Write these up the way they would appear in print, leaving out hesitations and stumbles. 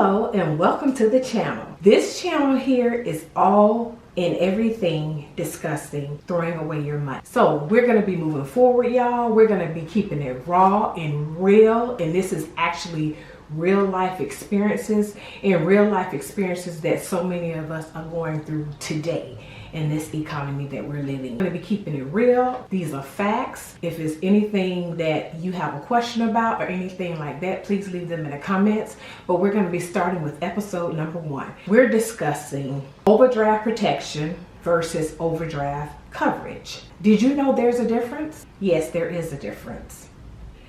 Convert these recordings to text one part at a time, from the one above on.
Hello and welcome to the channel. This channel here is all and everything discussing throwing away your money. So we're going to be moving forward, y'all. We're going to be keeping it raw and real, and this is actually real life experiences that so many of us are going through today in this economy that we're living. We're going to be keeping it real. These are facts. If there's anything that you have a question about or anything like that, please leave them in the comments. But we're going to be starting with episode number 1. We're discussing overdraft protection versus overdraft coverage. Did you know there's a difference? Yes, there is a difference.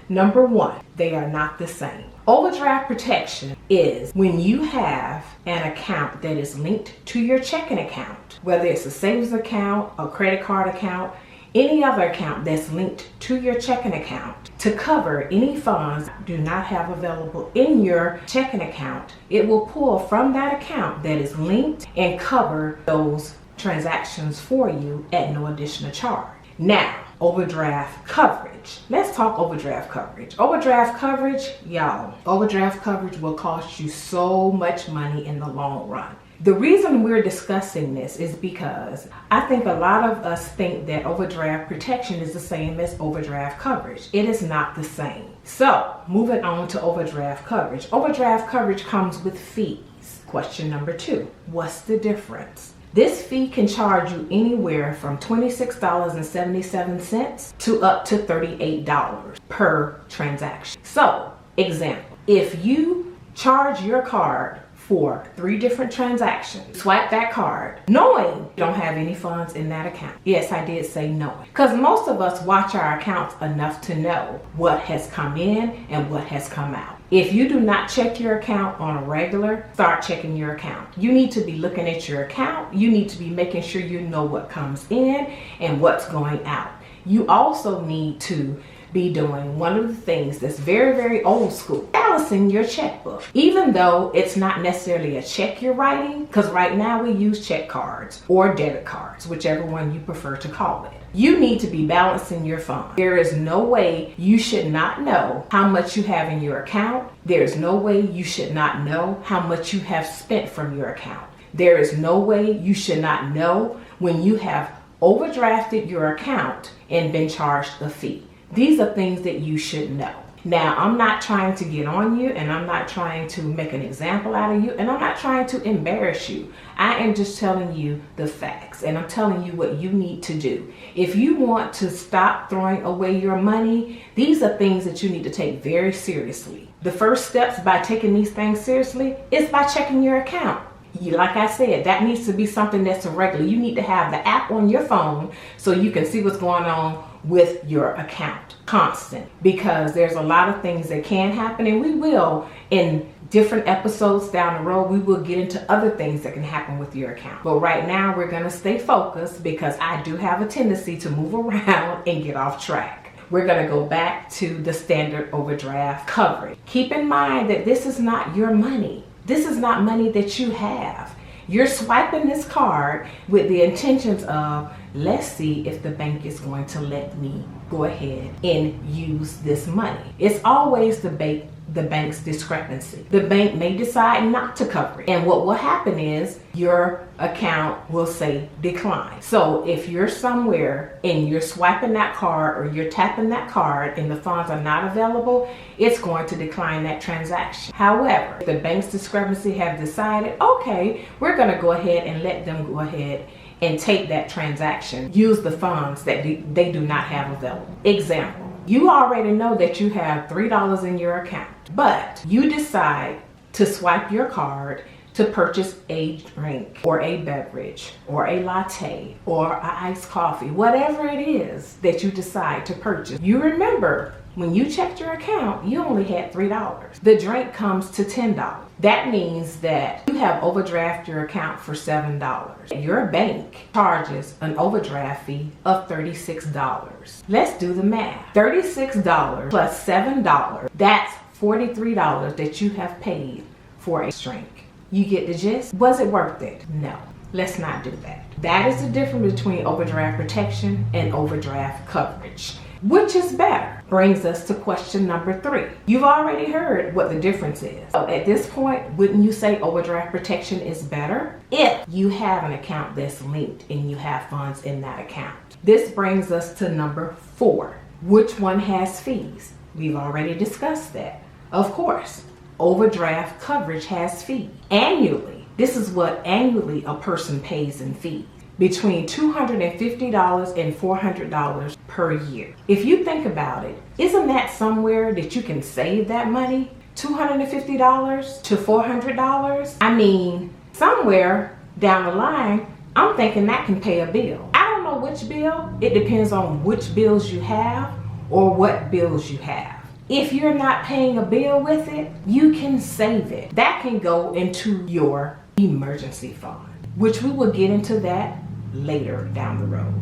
Number 1, they are not the same. Overdraft protection is when you have an account that is linked to your checking account, whether it's a savings account, a credit card account, any other account that's linked to your checking account to cover any funds you do not have available in your checking account. It will pull from that account that is linked and cover those transactions for you at no additional charge. Now, overdraft coverage. Let's talk overdraft coverage. Overdraft coverage, y'all, overdraft coverage will cost you so much money in the long run. The reason we're discussing this is because I think a lot of us think that overdraft protection is the same as overdraft coverage. It is not the same. So, moving on to overdraft coverage. Overdraft coverage comes with fees. Question number 2, what's the difference? This fee can charge you anywhere from $26.77 to up to $38 per transaction. So, example, if you charge your card for 3 different transactions, swipe that card knowing you don't have any funds in that account. Yes, I did say knowing, because most of us watch our accounts enough to know what has come in and what has come out. If you do not check your account on a regular, start checking your account. You need to be looking at your account. You need to be making sure you know what comes in and what's going out. You also need to be doing one of the things that's very, very old school, balancing your checkbook. Even though it's not necessarily a check you're writing, because right now we use check cards or debit cards, whichever one you prefer to call it. You need to be balancing your funds. There is no way you should not know how much you have in your account. There's no way you should not know how much you have spent from your account. There is no way you should not know when you have overdrafted your account and been charged a fee. These are things that you should know. Now, I'm not trying to get on you, and I'm not trying to make an example out of you, and I'm not trying to embarrass you. I am just telling you the facts, and I'm telling you what you need to do. If you want to stop throwing away your money, these are things that you need to take very seriously. The first steps by taking these things seriously is by checking your account. Like I said, that needs to be something that's regular. You need to have the app on your phone so you can see what's going on with your account constant, because there's a lot of things that can happen, and we will in different episodes down the road, we will get into other things that can happen with your account. But right now we're going to stay focused because I do have a tendency to move around and get off track. We're going to go back to the standard overdraft coverage. Keep in mind that this is not your money. This is not money that you have. You're swiping this card with the intentions of, let's see if the bank is going to let me go ahead and use this money. It's always the bank's discrepancy. The bank may decide not to cover it. And what will happen is your account will say decline. So if you're somewhere and you're swiping that card or you're tapping that card and the funds are not available, it's going to decline that transaction. However, if the bank's discrepancy have decided, okay, we're going to go ahead and let them go ahead and take that transaction, use the funds that they do not have available. Example, you already know that you have $3 in your account, but you decide to swipe your card to purchase a drink or a beverage or a latte or an iced coffee, whatever it is that you decide to purchase. You remember when you checked your account, you only had $3. The drink comes to $10. That means that you have overdrafted your account for $7. Your bank charges an overdraft fee of $36. Let's do the math. $36 plus $7, that's $43 that you have paid for a drink. You get the gist? Was it worth it? No. Let's not do that. That is the difference between overdraft protection and overdraft coverage. Which is better? Brings us to question number 3. You've already heard what the difference is. So at this point, wouldn't you say overdraft protection is better? If you have an account that's linked and you have funds in that account. This brings us to number 4. Which one has fees? We've already discussed that. Of course, overdraft coverage has fees. Annually, this is what annually a person pays in fees. Between $250 and $400 per year. If you think about it, isn't that somewhere that you can save that money? $250 to $400? I mean, somewhere down the line, I'm thinking that can pay a bill. I don't know which bill. It depends on which bills you have or what bills you have. If you're not paying a bill with it, you can save it. That can go into your emergency fund, which we will get into that later down the road.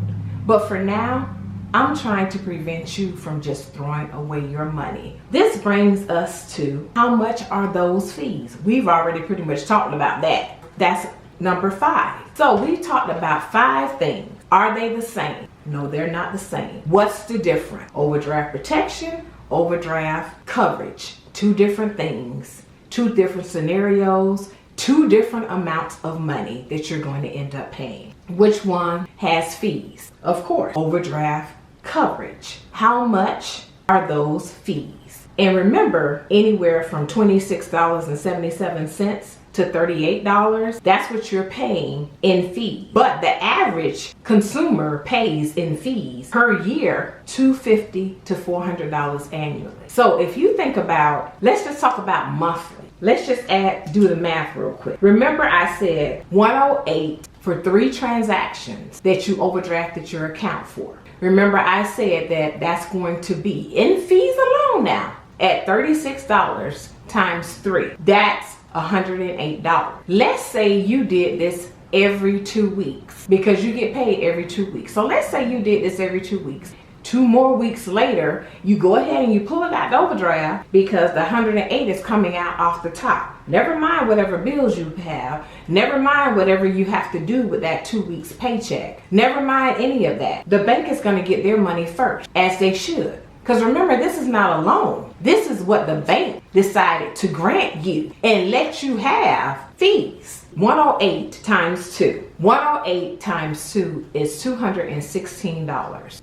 But for now, I'm trying to prevent you from just throwing away your money. This brings us to how much are those fees? We've already pretty much talked about that. That's number 5. So we talked about 5 things. Are they the same? No, they're not the same. What's the difference? Overdraft protection, overdraft coverage. 2 different things, 2 different scenarios, 2 different amounts of money that you're going to end up paying. Which one has fees? Of course, overdraft coverage. How much are those fees? And remember, anywhere from $26.77 to $38, that's what you're paying in fees. But the average consumer pays in fees per year $250 to $400 annually. So if you think about, let's just talk about monthly. Let's just do the math real quick. Remember I said 108 for 3 transactions that you overdrafted your account for. Remember I said that that's going to be in fees alone now at $36 times 3. That's $108. Let's say you did this every 2 weeks because you get paid every 2 weeks. So let's say you did this every 2 weeks. 2 more weeks later, you go ahead and you pull it out the overdraft because the 108 is coming out off the top. Never mind whatever bills you have. Never mind whatever you have to do with that 2 weeks paycheck. Never mind any of that. The bank is going to get their money first, as they should. Because remember, this is not a loan. This is what the bank decided to grant you and let you have fees. 108 times 2. 108 times 2 is $216.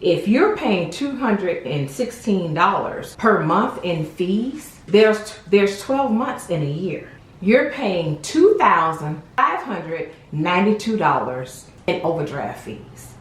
If you're paying $216 per month in fees, there's 12 months in a year. You're paying $2,592 in overdraft fees.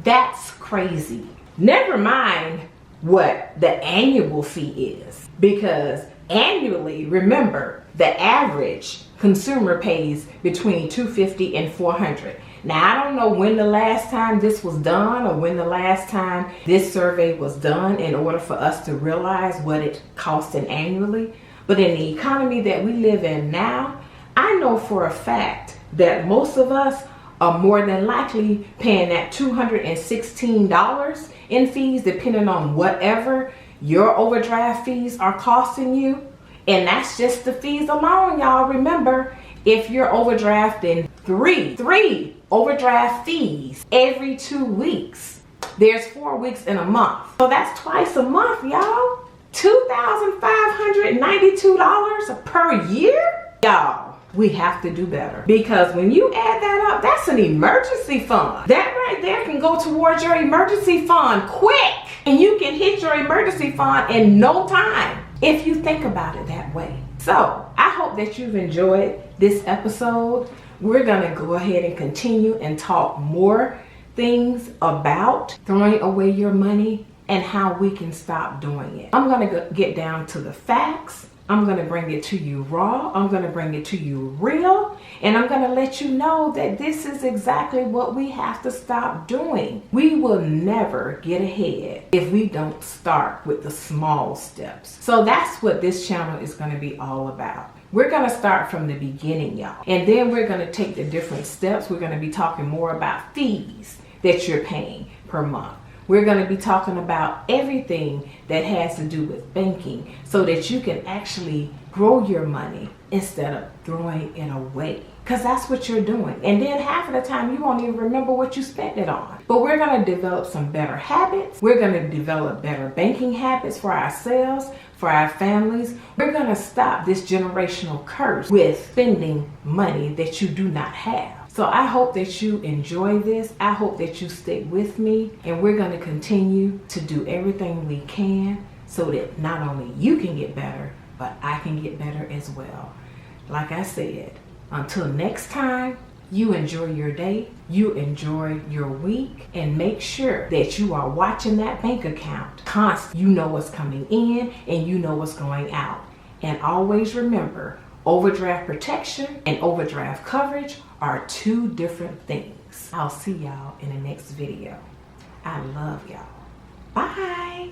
That's crazy. Never mind what the annual fee is, because annually, remember, the average consumer pays between $250 and $400. Now, I don't know when the last time this was done or when the last time this survey was done in order for us to realize what it costs annually. But in the economy that we live in now, I know for a fact that most of us are more than likely paying that $216 in fees, depending on whatever your overdraft fees are costing you. And that's just the fees alone, y'all. Remember, if you're overdrafting three overdraft fees every 2 weeks, there's 4 weeks in a month. So that's twice a month, y'all. $2,592 per year? Y'all, we have to do better. Because when you add that up, that's an emergency fund. That right there can go towards your emergency fund quick. And you can hit your emergency fund in no time if you think about it that way. So I hope that you've enjoyed this episode. We're gonna go ahead and continue and talk more things about throwing away your money and how we can stop doing it. I'm gonna get down to the facts. I'm gonna bring it to you raw. I'm gonna bring it to you real. And I'm gonna let you know that this is exactly what we have to stop doing. We will never get ahead if we don't start with the small steps. So that's what this channel is gonna be all about. We're gonna start from the beginning, y'all. And then we're gonna take the different steps. We're gonna be talking more about fees that you're paying per month. We're going to be talking about everything that has to do with banking so that you can actually grow your money instead of throwing it away. Because that's what you're doing. And then half of the time you won't even remember what you spent it on. But we're going to develop some better habits. We're going to develop better banking habits for ourselves, for our families. We're going to stop this generational curse with spending money that you do not have. So I hope that you enjoy this. I hope that you stick with me, and we're going to continue to do everything we can so that not only you can get better, but I can get better as well. Like I said, until next time, you enjoy your day, you enjoy your week, and make sure that you are watching that bank account constantly. You know what's coming in and you know what's going out. And always remember, overdraft protection and overdraft coverage are two different things. I'll see y'all in the next video. I love y'all. Bye.